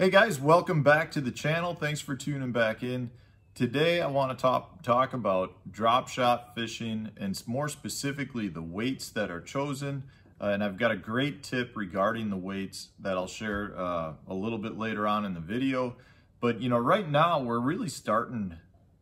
Hey guys, welcome back to the channel. Thanks for tuning back in. Today I want to talk about drop shot fishing and more specifically the weights that are chosen. And I've got a great tip regarding the weights that I'll share a little bit later on in the video. But you know, right now we're really starting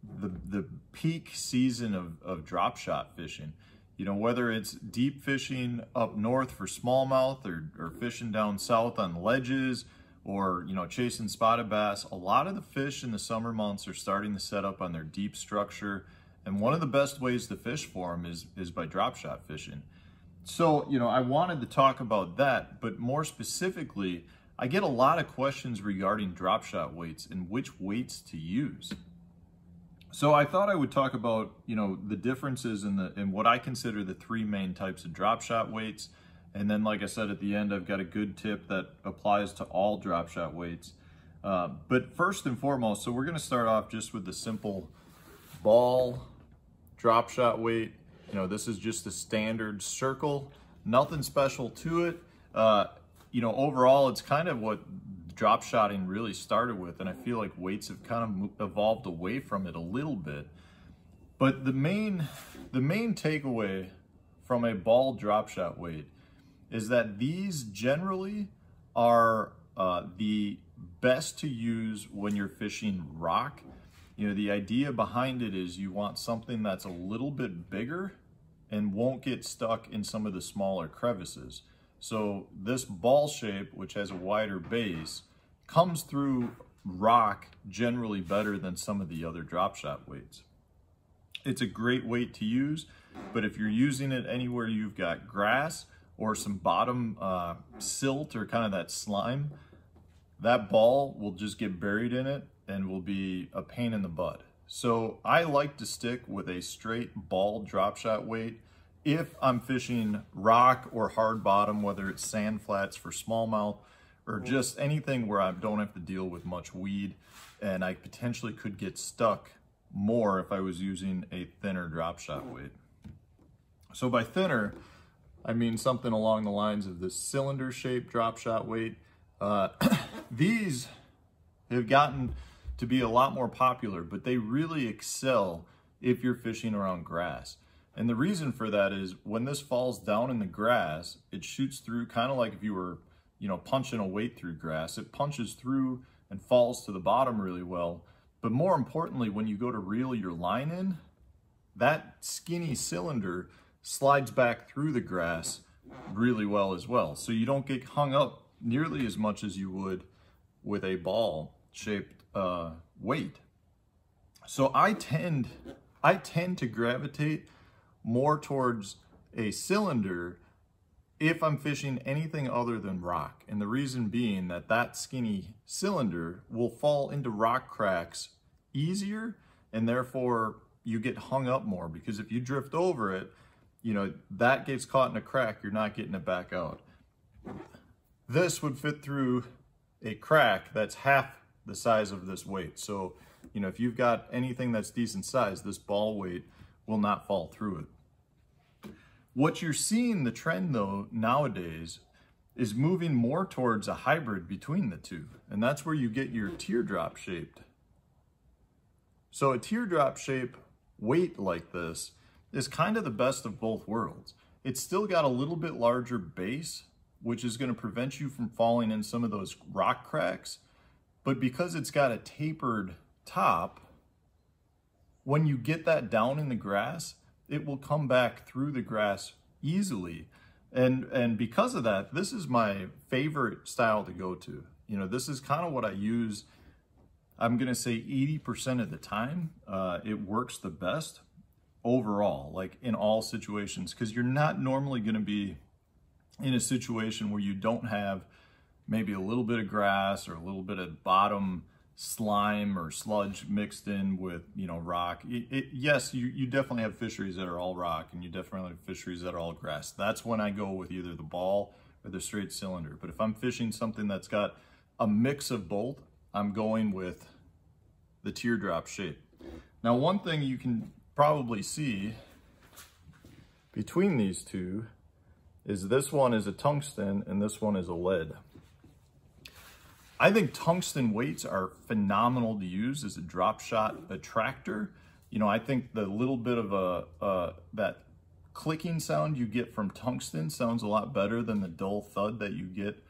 the peak season of drop shot fishing. You know, whether it's deep fishing up north for smallmouth or fishing down south on ledges, or, you know, chasing spotted bass, a lot of the fish in the summer months are starting to set up on their deep structure. And one of the best ways to fish for them is by drop shot fishing. So, you know, I wanted to talk about that, but more specifically, I get a lot of questions regarding drop shot weights and which weights to use. So I thought I would talk about, you know, the differences in what I consider the three main types of drop shot weights. And then, like I said, at the end, I've got a good tip that applies to all drop shot weights. But first and foremost, so we're going to start off just with the simple ball drop shot weight. You know, this is just a standard circle, nothing special to it. You know, overall, it's kind of what drop shotting really started with. And I feel like weights have kind of evolved away from it a little bit. But the main takeaway from a ball drop shot weight is that these generally are the best to use when you're fishing rock. You know, the idea behind it is you want something that's a little bit bigger and won't get stuck in some of the smaller crevices. So this ball shape, which has a wider base, comes through rock generally better than some of the other drop shot weights. It's a great weight to use, but if you're using it anywhere you've got grass, or some bottom silt or kind of that slime, that ball will just get buried in it and will be a pain in the butt. So I like to stick with a straight ball drop shot weight if I'm fishing rock or hard bottom, whether it's sand flats for smallmouth or just anything where I don't have to deal with much weed, and I potentially could get stuck more if I was using a thinner drop shot weight. So by thinner, I mean something along the lines of this cylinder-shaped drop shot weight. These have gotten to be a lot more popular, but they really excel if you're fishing around grass. And the reason for that is when this falls down in the grass, it shoots through kind of like if you were, you know, punching a weight through grass. It punches through and falls to the bottom really well. But more importantly, when you go to reel your line in, that skinny cylinder slides back through the grass really well as well. So you don't get hung up nearly as much as you would with a ball shaped weight. So I tend to gravitate more towards a cylinder if I'm fishing anything other than rock. And the reason being that skinny cylinder will fall into rock cracks easier, and therefore you get hung up more, because if you drift over it, you know, that gets caught in a crack, you're not getting it back out. This would fit through a crack that's half the size of this weight. So, you know, if you've got anything that's decent size, this ball weight will not fall through it. What you're seeing, the trend though, nowadays, is moving more towards a hybrid between the two. And that's where you get your teardrop shaped. So a teardrop shape weight like this is kind of the best of both worlds. It's still got a little bit larger base, which is going to prevent you from falling in some of those rock cracks. But because it's got a tapered top, when you get that down in the grass, it will come back through the grass easily. And because of that, this is my favorite style to go to. You know, this is kind of what I use, I'm going to say 80% of the time. It works the best overall, like in all situations, because you're not normally going to be in a situation where you don't have maybe a little bit of grass or a little bit of bottom slime or sludge mixed in with, you know, rock. Yes, you definitely have fisheries that are all rock, and you definitely have fisheries that are all grass. That's when I go with either the ball or the straight cylinder. But if I'm fishing something that's got a mix of both, I'm going with the teardrop shape. Now, one thing you can probably see between these two is this one is a tungsten and this one is a lead. I think tungsten weights are phenomenal to use as a drop shot attractor. You know, I think the little bit of that clicking sound you get from tungsten sounds a lot better than the dull thud that you get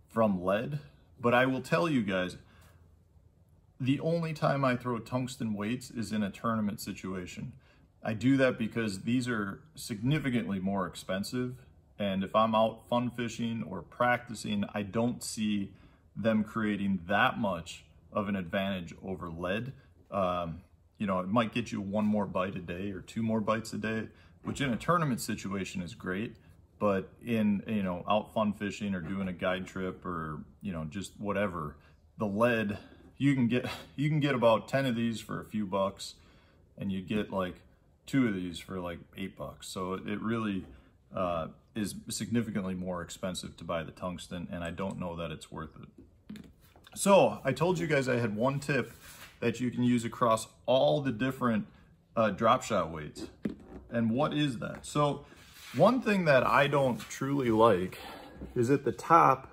from lead. But I will tell you guys, the only time I throw tungsten weights is in a tournament situation. I do that because these are significantly more expensive. And if I'm out fun fishing or practicing, I don't see them creating that much of an advantage over lead. You know, it might get you one more bite a day or two more bites a day, which in a tournament situation is great. But in, you know, out fun fishing or doing a guide trip or, you know, just whatever, the lead, you can get about 10 of these for a few bucks, and you get like 2 of these for like $8. So it really is significantly more expensive to buy the tungsten, and I don't know that it's worth it. So I told you guys I had one tip that you can use across all the different drop shot weights. And what is that? So one thing that I don't truly like is at the top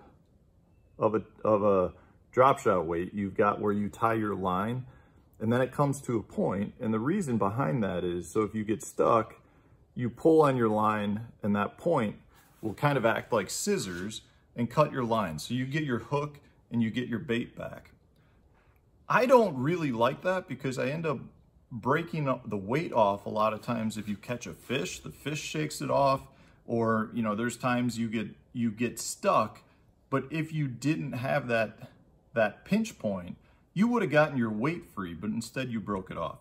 of a drop shot weight, you've got where you tie your line, and then it comes to a point. And the reason behind that is, so if you get stuck, you pull on your line, and that point will kind of act like scissors and cut your line. So you get your hook and you get your bait back. I don't really like that because I end up breaking the weight off a lot of times. If you catch a fish, the fish shakes it off, or, you know, there's times you get stuck. But if you didn't have that pinch point, you would have gotten your weight free, but instead you broke it off.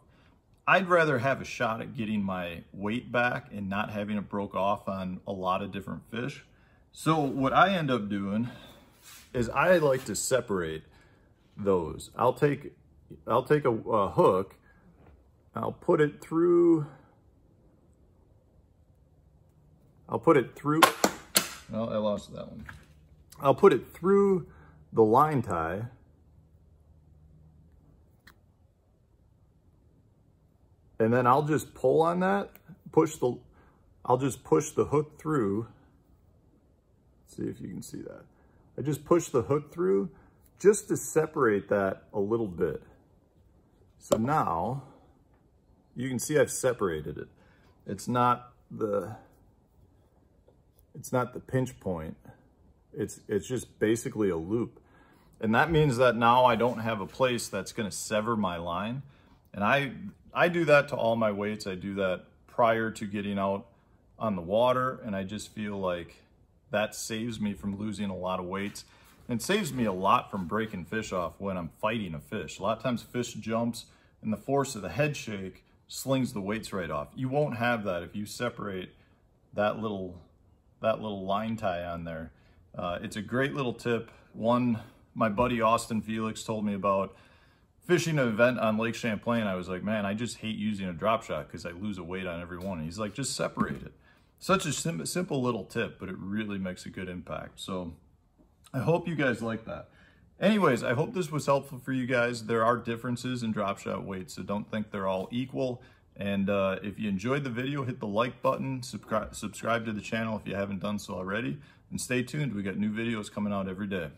I'd rather have a shot at getting my weight back and not having it broke off on a lot of different fish. So what I end up doing is I like to separate those. I'll take a hook, I'll put it through, well, I lost that one. I'll put it through the line tie, and then I'll just pull on that, I'll just push the hook through. Let's see if you can see that. I just push the hook through just to separate that a little bit. So now you can see I've separated it. It's not the pinch point. It's just basically a loop. And that means that now I don't have a place that's gonna sever my line. And I do that to all my weights. I do that prior to getting out on the water, and I just feel like that saves me from losing a lot of weights. And it saves me a lot from breaking fish off when I'm fighting a fish. A lot of times fish jumps and the force of the head shake slings the weights right off. You won't have that if you separate that little line tie on there. It's a great little tip. One, my buddy Austin Felix told me about fishing an event on Lake Champlain. I was like, man, I just hate using a drop shot because I lose a weight on every one. And he's like, just separate it. Such a simple little tip, but it really makes a good impact. So I hope you guys like that. Anyways, I hope this was helpful for you guys. There are differences in drop shot weights, so don't think they're all equal. And if you enjoyed the video, hit the like button, subscribe to the channel if you haven't done so already, and stay tuned. We got new videos coming out every day.